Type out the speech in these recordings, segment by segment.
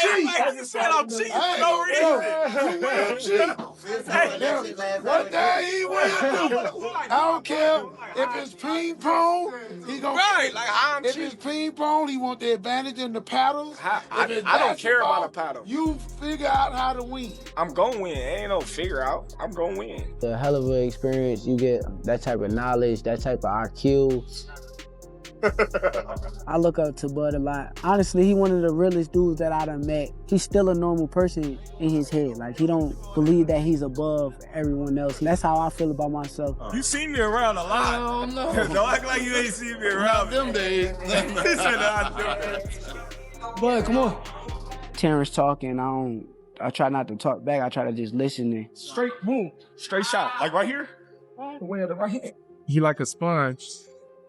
cheat. I just said I'm cheating for no reason. What day he went through? I don't care if it's ping pong. He gonna Right, like how I'm if cheating. it's ping pong, he want the advantage in the paddles. I don't care about a paddle. You figure out how to win. I'm gonna win. Ain't no figure out. I'm gonna win. A hell of an experience. You get that type of knowledge, that type of IQ. I look up to Bud a lot. Honestly, he one of the realest dudes that I done met. He's still a normal person in his head. Like, he don't believe that he's above everyone else. And that's how I feel about myself. You seen me around a lot. Oh, no. Don't act like you ain't seen me around. Them days. He said, Bud, come on. Terence talking, I try not to talk back. I try to just listen and straight boom, straight shot. Like right here? Right here. He like a sponge.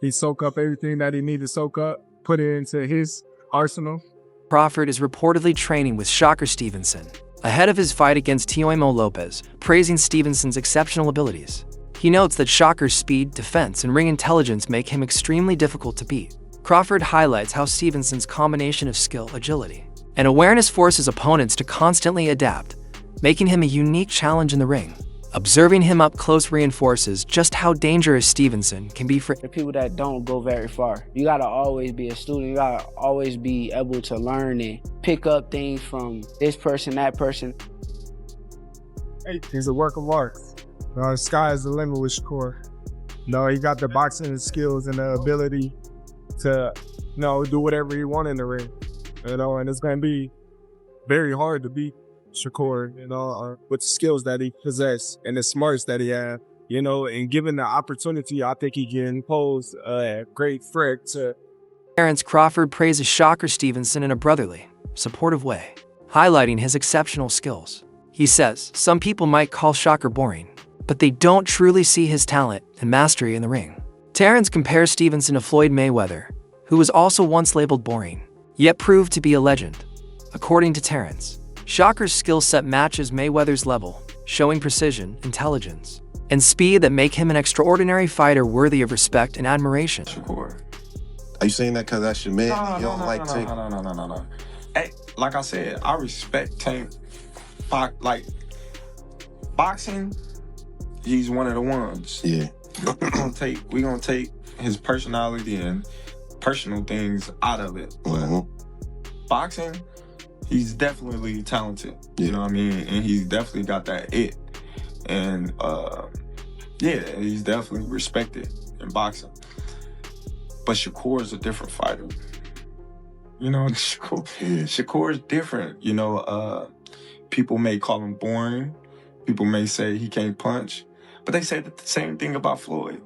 He soak up everything that he need to soak up, put it into his arsenal. Crawford is reportedly training with Shakur Stevenson ahead of his fight against Teofimo Lopez, praising Stevenson's exceptional abilities. He notes that Shakur's speed, defense, and ring intelligence make him extremely difficult to beat. Crawford highlights how Stevenson's combination of skill, agility, and awareness forces opponents to constantly adapt, making him a unique challenge in the ring. Observing him up close reinforces just how dangerous Stevenson can be for the people that don't go very far. You gotta always be a student. You gotta always be able to learn and pick up things from this person, that person. He's a work of art. The sky is the limit with Shakur. He got the boxing skills and the ability to, do whatever he wants in the ring. And it's gonna be very hard to beat Shakur, with the skills that he possesses and the smarts that he has, and given the opportunity, I think he can pose a great threat to. Terence. Crawford praises Shakur Stevenson in a brotherly, supportive way, highlighting his exceptional skills. He says, some people might call Shakur boring, but they don't truly see his talent and mastery in the ring. Terence compares Stevenson to Floyd Mayweather, who was also once labeled boring, yet proved to be a legend. According to Terence, Shakur's skill set matches Mayweather's level, showing precision, intelligence, and speed that make him an extraordinary fighter worthy of respect and admiration. Shakur, are you saying that because that's your man? No. Hey, like I said, I respect Tank. Like, boxing, he's one of the ones. Yeah. we gonna take his personality and personal things out of it. Boxing, he's definitely talented, you know what I mean? And he's definitely got that it. And he's definitely respected in boxing. But Shakur is a different fighter. Shakur is different. People may call him boring. People may say he can't punch. But they say the same thing about Floyd.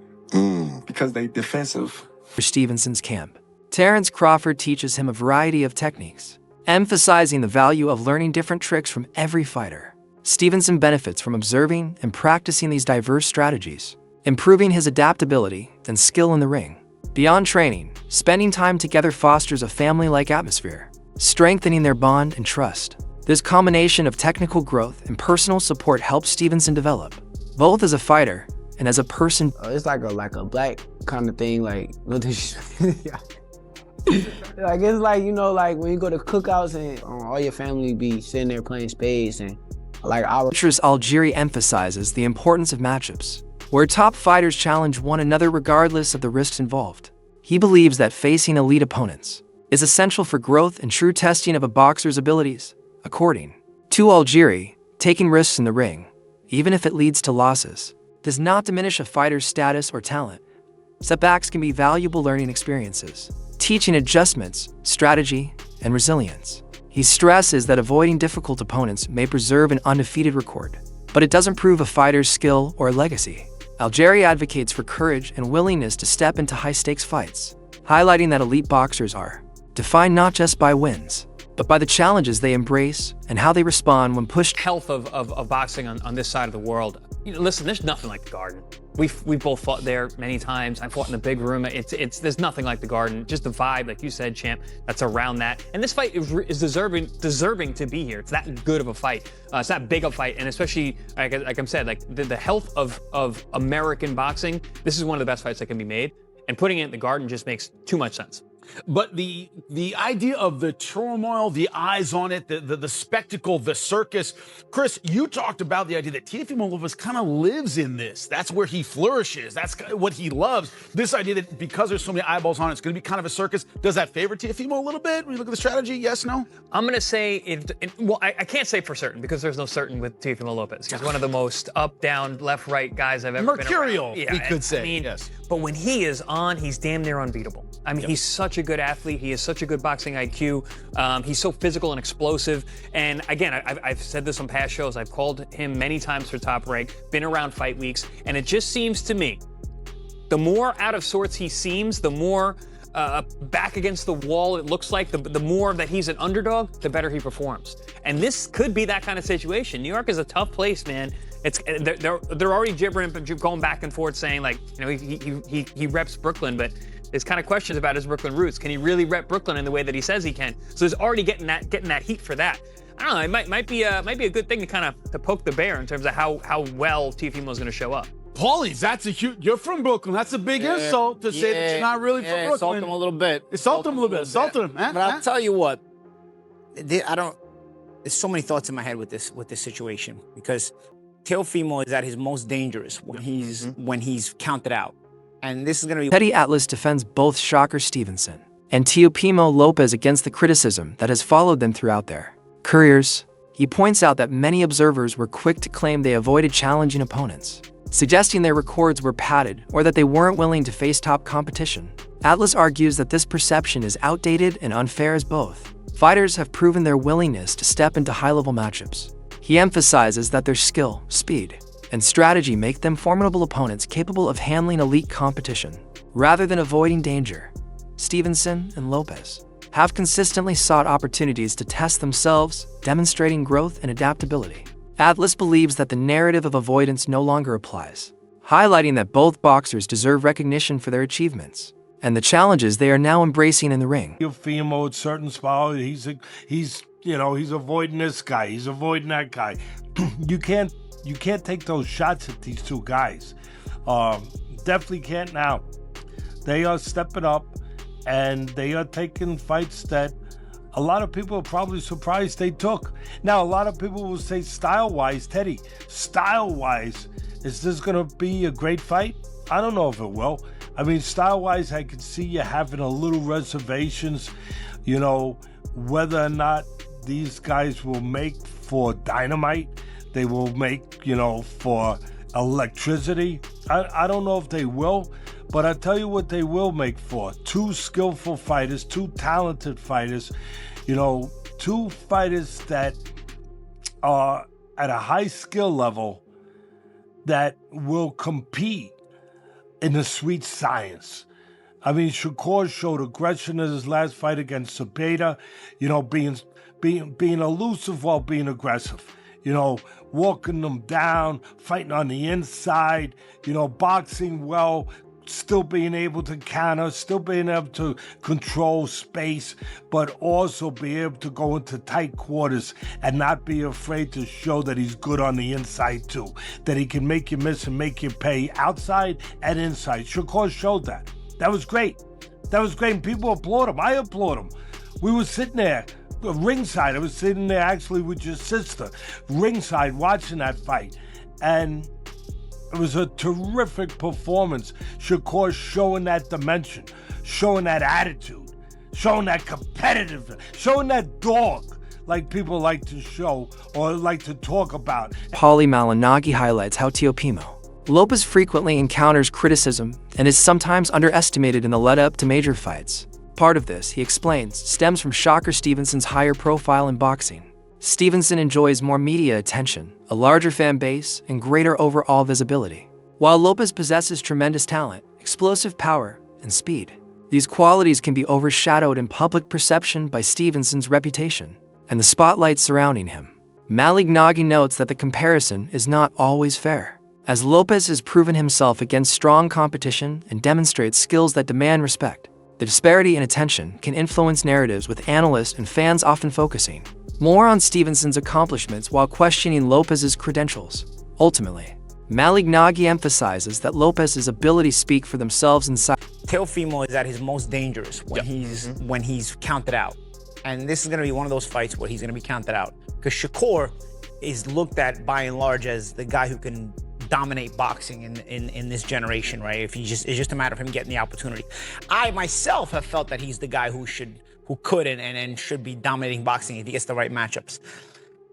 Because they defensive. For Stevenson's camp, Terence. Crawford teaches him a variety of techniques, emphasizing the value of learning different tricks from every fighter. Stevenson benefits from observing and practicing these diverse strategies, improving his adaptability and skill in the ring. Beyond training, spending time together fosters a family-like atmosphere, strengthening their bond and trust. This combination of technical growth and personal support helps Stevenson develop, both as a fighter and as a person. It's like a black kind of thing, like, like, it's like, like when you go to cookouts and all your family be sitting there playing spades and like our. Algieri emphasizes the importance of matchups, where top fighters challenge one another regardless of the risks involved. He believes that facing elite opponents is essential for growth and true testing of a boxer's abilities. According to Algieri, taking risks in the ring, even if it leads to losses, does not diminish a fighter's status or talent. Setbacks can be valuable learning experiences, teaching adjustments, strategy, and resilience. He stresses that avoiding difficult opponents may preserve an undefeated record, but it doesn't prove a fighter's skill or legacy. Algieri advocates for courage and willingness to step into high-stakes fights, highlighting that elite boxers are defined not just by wins, but by the challenges they embrace and how they respond when pushed. Health of boxing on this side of the world. Listen, there's nothing like the Garden. We've both fought there many times. I fought in the big room. There's nothing like the Garden. Just the vibe, like you said, champ, that's around that. And this fight is deserving to be here. It's that good of a fight. It's that big a fight, and especially like I said, like the health of American boxing. This is one of the best fights that can be made, and putting it in the Garden just makes too much sense. But the idea of the turmoil, the eyes on it, the spectacle, the circus. Chris, you talked about the idea that Teofimo Lopez kind of lives in this. That's where he flourishes. That's what he loves. This idea that because there's so many eyeballs on it, it's going to be kind of a circus. Does that favor Teofimo a little bit when you look at the strategy? Yes, no? I'm going to say well, I can't say for certain because there's no certain with Teofimo Lopez. He's one of the most up, down, left, right guys I've ever Mercurial, been around. we could say. I mean, yes. But when he is on, he's damn near unbeatable. I mean, he's such a good athlete. He has such a good boxing IQ. He's so physical and explosive. And again, I've said this on past shows. I've called him many times for Top Rank, been around fight weeks. And it just seems to me, the more out of sorts he seems, the more back against the wall it looks like, the more that he's an underdog, the better he performs. And this could be that kind of situation. New York is a tough place, man. They're already gibbering, going back and forth, saying like, you know, he reps Brooklyn, but there's kind of questions about his Brooklyn roots. Can he really rep Brooklyn in the way that he says he can? So there's already getting that heat for that. I don't know. It might be a good thing to kind of to poke the bear in terms of how well Teofimo is going to show up. Paulie, that's a huge. You're from Brooklyn. That's a big insult to say that you're not really from Brooklyn. Insult him a little bit. Insult him a little bit. Insult him. But I'll tell you what. There's so many thoughts in my head with this situation because Teofimo is at his most dangerous when he's counted out. And this is going to be... Teddy Atlas defends both Shakur Stevenson and Teofimo Lopez against the criticism that has followed them throughout their careers. He points out that many observers were quick to claim they avoided challenging opponents, suggesting their records were padded or that they weren't willing to face top competition. Atlas argues that this perception is outdated and unfair as both fighters have proven their willingness to step into high-level matchups. He emphasizes that their skill, speed, and strategy make them formidable opponents capable of handling elite competition. Rather than avoiding danger, Stevenson and Lopez have consistently sought opportunities to test themselves, demonstrating growth and adaptability. Atlas believes that the narrative of avoidance no longer applies, highlighting that both boxers deserve recognition for their achievements and the challenges they are now embracing in the ring. Teofimo at certain spots, he's avoiding this guy, he's avoiding that guy. You can't take those shots at these two guys. Definitely can't now. They are stepping up and they are taking fights that a lot of people are probably surprised they took. Now, a lot of people will say style-wise, Teddy, style-wise, is this going to be a great fight? I don't know if it will. I mean, style-wise, I could see you having a little reservations, you know, whether or not these guys will make for dynamite. They will make, you know, for electricity. I don't know if they will, but I'll tell you what they will make for. Two skillful fighters, two talented fighters, you know, two fighters that are at a high skill level that will compete in the sweet science. I mean, Shakur showed aggression in his last fight against Zepeda, you know, being elusive while being aggressive. You know, walking them down, fighting on the inside, you know, boxing well, still being able to counter, still being able to control space, but also be able to go into tight quarters and not be afraid to show that he's good on the inside too, that he can make you miss and make you pay outside and inside. Shakur showed that. That was great. That was great, and people applaud him. I applaud him. We were sitting there ringside. I was sitting there actually with your sister, ringside, watching that fight. And it was a terrific performance. Shakur showing that dimension, showing that attitude, showing that competitiveness, showing that dog like people like to show or like to talk about. Paulie Malignaggi highlights how Teofimo Lopez frequently encounters criticism and is sometimes underestimated in the lead-up to major fights. Part of this, he explains, stems from Shakur Stevenson's higher profile in boxing. Stevenson enjoys more media attention, a larger fan base, and greater overall visibility, while Lopez possesses tremendous talent, explosive power, and speed. These qualities can be overshadowed in public perception by Stevenson's reputation and the spotlight surrounding him. Malignaggi notes that the comparison is not always fair, as Lopez has proven himself against strong competition and demonstrates skills that demand respect. The disparity in attention can influence narratives, with analysts and fans often focusing more on Stevenson's accomplishments while questioning Lopez's credentials. Ultimately, Malignaggi emphasizes that Lopez's abilities speak for themselves inside. Teofimo is at his most dangerous when he's counted out. And this is going to be one of those fights where he's going to be counted out. Because Shakur is looked at by and large as the guy who can dominate boxing in this generation, right? It's just a matter of him getting the opportunity. I myself have felt that he's the guy who could and should be dominating boxing if he gets the right matchups.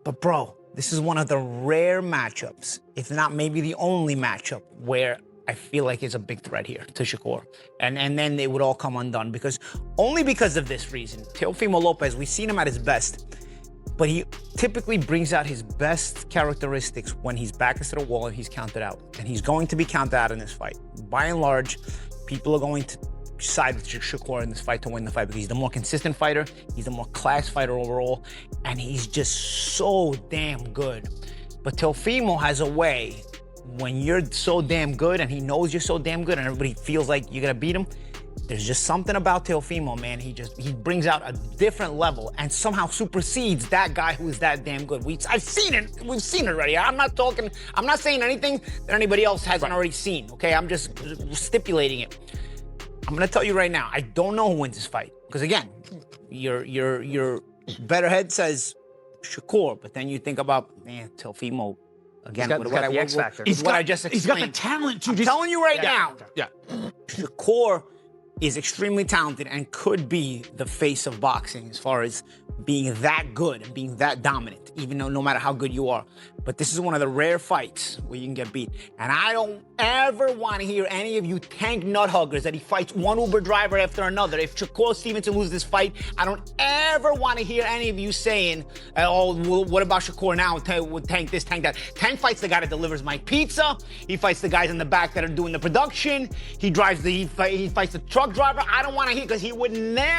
But bro, this is one of the rare matchups, if not maybe the only matchup, where I feel like it's a big threat here to Shakur. And then it would all come undone only because of this reason. Teofimo Lopez, we've seen him at his best, but he typically brings out his best characteristics when he's back against the wall and he's counted out. And he's going to be counted out in this fight. By and large, people are going to side with Shakur in this fight to win the fight because he's the more consistent fighter, he's the more class fighter overall, and he's just so damn good. But Teofimo has a way, when you're so damn good and he knows you're so damn good and everybody feels like you're gonna beat him, there's just something about Teofimo, man. He brings out a different level and somehow supersedes that guy who is that damn good. I've seen it. We've seen it already. I'm not saying anything that anybody else hasn't already seen, okay? I'm just stipulating it. I'm gonna tell you right now, I don't know who wins this fight. Because again, your better head says Shakur, but then you think about, man, Teofimo, again, he's got the X factor. What I just explained. He's got the talent to I'm telling you right now. Yeah. Shakur is extremely talented and could be the face of boxing as far as being that good and being that dominant, even though no matter how good you are. But this is one of the rare fights where you can get beat. And I don't ever want to hear any of you tank nut huggers that he fights one Uber driver after another. If Shakur Stevenson loses this fight, I don't ever want to hear any of you saying, oh, well, what about Shakur now? Tank this, tank that. Tank fights the guy that delivers my pizza. He fights the guys in the back that are doing the production. He fights the truck driver. I don't want to hear, because he would never